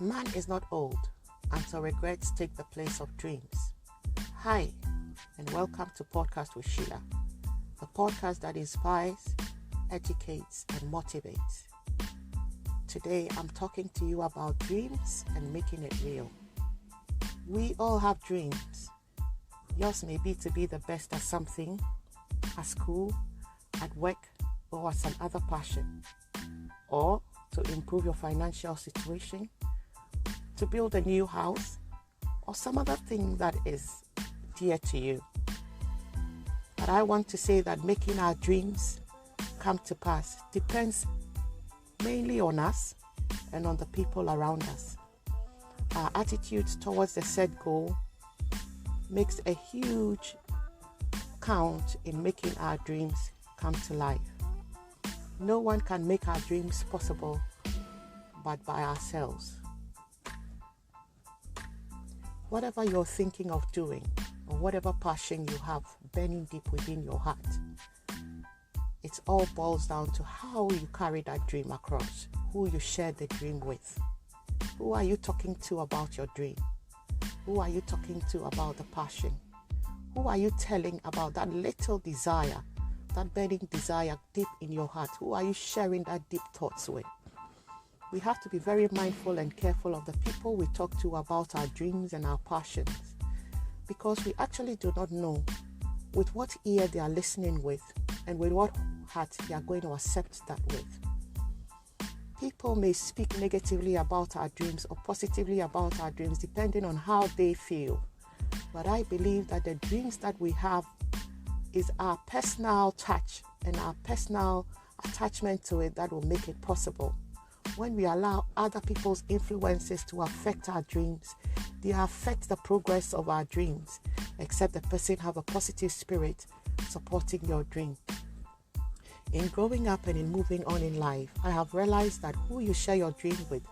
Man is not old until regrets take the place of dreams. Hi, and welcome to Podcast with Sheila, the podcast that inspires, educates, and motivates. Today, I'm talking to you about dreams and making it real. We all have dreams. Yours may be to be the best at something, at school, at work, or at some other passion, or to improve your financial situation, to build a new house, or some other thing that is dear to you. But I want to say that making our dreams come to pass depends mainly on us and on the people around us. Our attitudes towards the said goal makes a huge count in making our dreams come to life. No one can make our dreams possible but by ourselves. Whatever you're thinking of doing, or whatever passion you have burning deep within your heart, it all boils down to how you carry that dream across, who you share the dream with. Who are you talking to about your dream? Who are you talking to about the passion? Who are you telling about that little desire, that burning desire deep in your heart? Who are you sharing that deep thoughts with? We have to be very mindful and careful of the people we talk to about our dreams and our passions, because we actually do not know with what ear they are listening with and with what heart they are going to accept that with. People may speak negatively about our dreams or positively about our dreams depending on how they feel. But I believe that the dreams that we have is our personal touch and our personal attachment to it that will make it possible. When we allow other people's influences to affect our dreams, they affect the progress of our dreams, except the person have a positive spirit supporting your dream. In growing up and in moving on in life, I have realized that who you share your dream with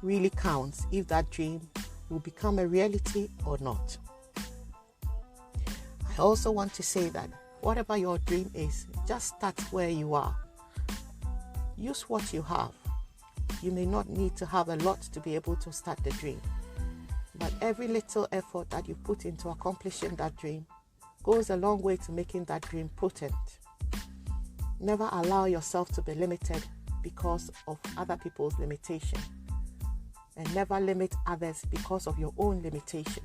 really counts if that dream will become a reality or not. I also want to say that whatever your dream is, just start where you are. Use what you have. You may not need to have a lot to be able to start the dream, but every little effort that you put into accomplishing that dream goes a long way to making that dream potent. Never allow yourself to be limited because of other people's limitation, and never limit others because of your own limitation.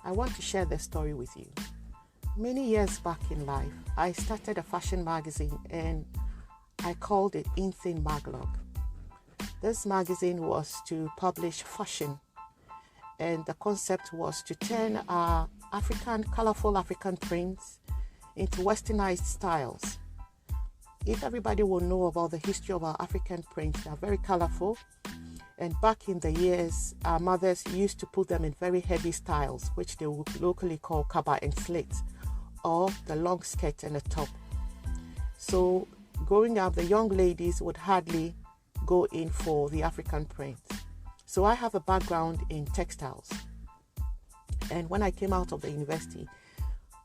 I want to share this story with you. Many years back in life, I started a fashion magazine and I called it In Thin Maglog. This magazine was to publish fashion, and the concept was to turn our colorful African prints into westernized styles. If everybody will know about the history of our African prints, they are very colorful. And back in the years, our mothers used to put them in very heavy styles, which they would locally call kaba and slit, or the long skirt and a top. So growing up, the young ladies would hardly go in for the African prints. So I have a background in textiles. And when I came out of the university,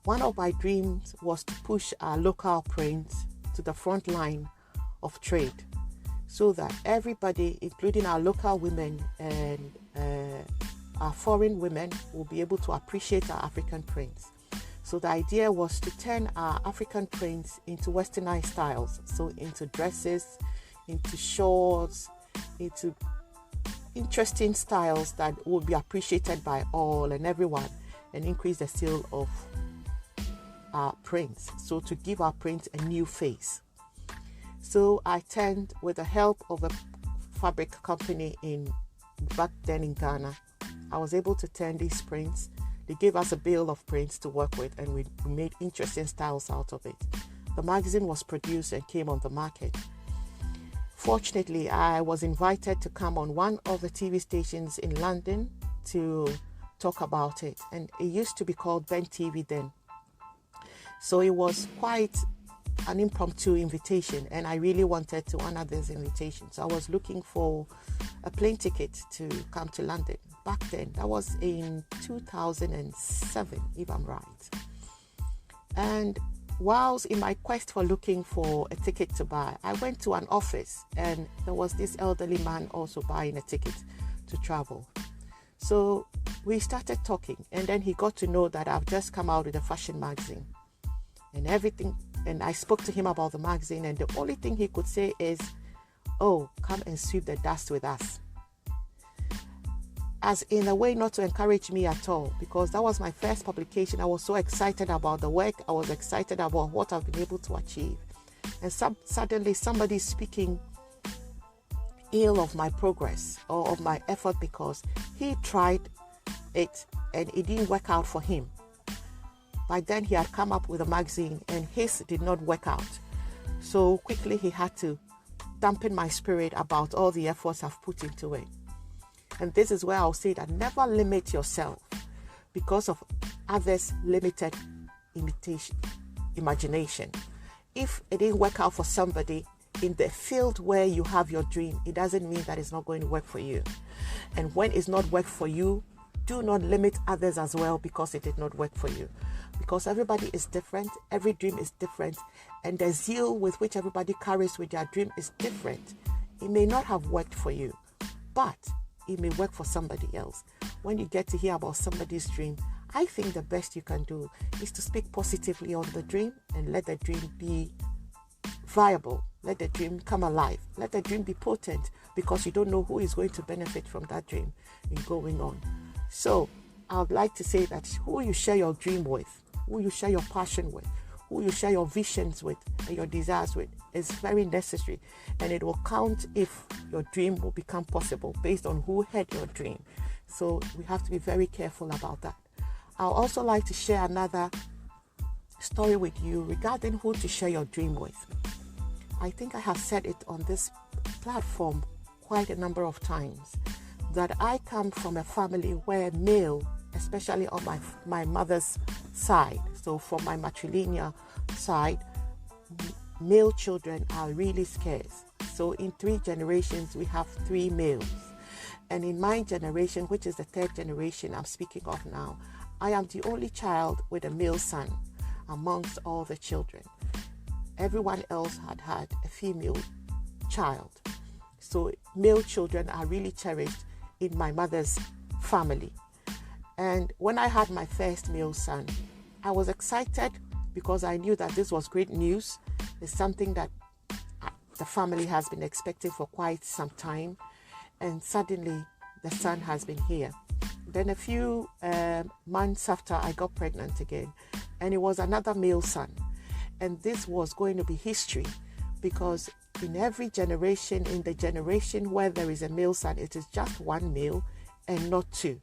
one of my dreams was to push our local prints to the front line of trade, so that everybody, including our local women and our foreign women, will be able to appreciate our African prints. So the idea was to turn our African prints into westernized styles, so into dresses, into shorts, into interesting styles that will be appreciated by all and everyone, and increase the sale of our prints, so to give our prints a new face. So I turned, with the help of a fabric company back then in Ghana, I was able to turn these prints. They gave us a bill of prints to work with, and we made interesting styles out of it. The magazine was produced and came on the market. Fortunately, I was invited to come on one of the TV stations in London to talk about it, and it used to be called Ben TV then. So it was quite an impromptu invitation, and I really wanted to honor this invitation. So I was looking for a plane ticket to come to London. Back then, that was in 2007, if I'm right. And whilst in my quest for looking for a ticket to buy, I went to an office, and there was this elderly man also buying a ticket to travel. So we started talking, and then he got to know that I've just come out with a fashion magazine and everything. And I spoke to him about the magazine, and the only thing he could say is, "Oh, come and sweep the dust with us." As in a way not to encourage me at all, because that was my first publication. I was so excited about the work. I was excited about what I've been able to achieve. And suddenly somebody speaking ill of my progress or of my effort because he tried it and it didn't work out for him. By then he had come up with a magazine and his did not work out. So quickly he had to dampen my spirit about all the efforts I've put into it. And this is where I'll say that never limit yourself because of others' limited imagination. If it didn't work out for somebody in the field where you have your dream, it doesn't mean that it's not going to work for you. And when it's not work for you, do not limit others as well because it did not work for you. Because everybody is different, every dream is different, and the zeal with which everybody carries with their dream is different. It may not have worked for you, but it may work for somebody else. When you get to hear about somebody's dream, I think the best you can do is to speak positively on the dream and let the dream be viable. Let the dream come alive. Let the dream be potent, because you don't know who is going to benefit from that dream in going on. So I would like to say that who you share your dream with, who you share your passion with, who you share your visions with and your desires with is very necessary, and it will count if your dream will become possible based on who had your dream. So we have to be very careful about that. I'd also like to share another story with you regarding who to share your dream with. I think I have said it on this platform quite a number of times that I come from a family where male, especially on my mother's side, so from my matrilineal side, male children are really scarce. So in 3 generations, we have 3 males. And in my generation, which is the 3rd generation I'm speaking of now, I am the only child with a male son amongst all the children. Everyone else had a female child. So male children are really cherished in my mother's family. And when I had my first male son, I was excited because I knew that this was great news. It's something that the family has been expecting for quite some time. And suddenly the son has been here. Then a few months after, I got pregnant again, and it was another male son. And this was going to be history, because in every generation, in the generation where there is a male son, it is just 1 male and not 2.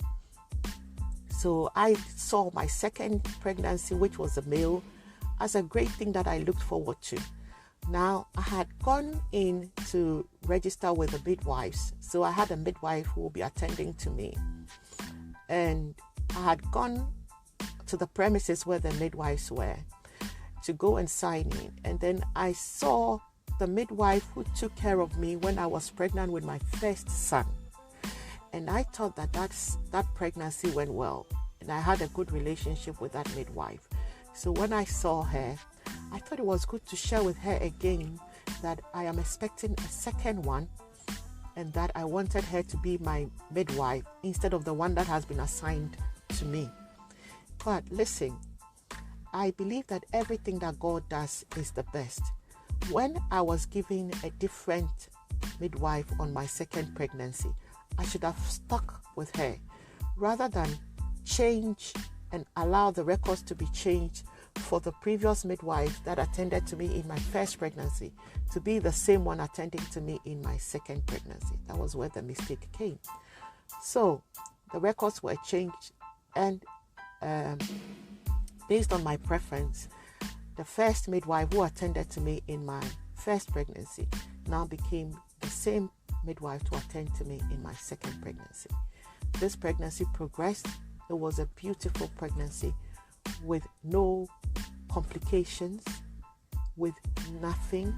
So I saw my second pregnancy, which was a male, as a great thing that I looked forward to. Now, I had gone in to register with the midwives. So I had a midwife who will be attending to me. And I had gone to the premises where the midwives were to go and sign in. And then I saw the midwife who took care of me when I was pregnant with my first son. And I thought that pregnancy went well. And I had a good relationship with that midwife. So when I saw her, I thought it was good to share with her again that I am expecting a second one, and that I wanted her to be my midwife instead of the one that has been assigned to me. But listen, I believe that everything that God does is the best. When I was given a different midwife on my second pregnancy, I should have stuck with her rather than change and allow the records to be changed for the previous midwife that attended to me in my first pregnancy to be the same one attending to me in my second pregnancy. That was where the mistake came. So the records were changed, and based on my preference, the first midwife who attended to me in my first pregnancy now became the same midwife to attend to me in my second pregnancy. This pregnancy progressed. It was a beautiful pregnancy with no complications, with nothing,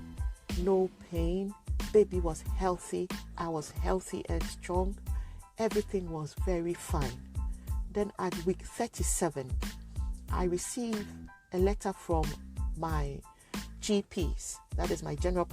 no pain. Baby was healthy. I was healthy and strong. Everything was very fine. Then at week 37, I received a letter from my GPs, that is my general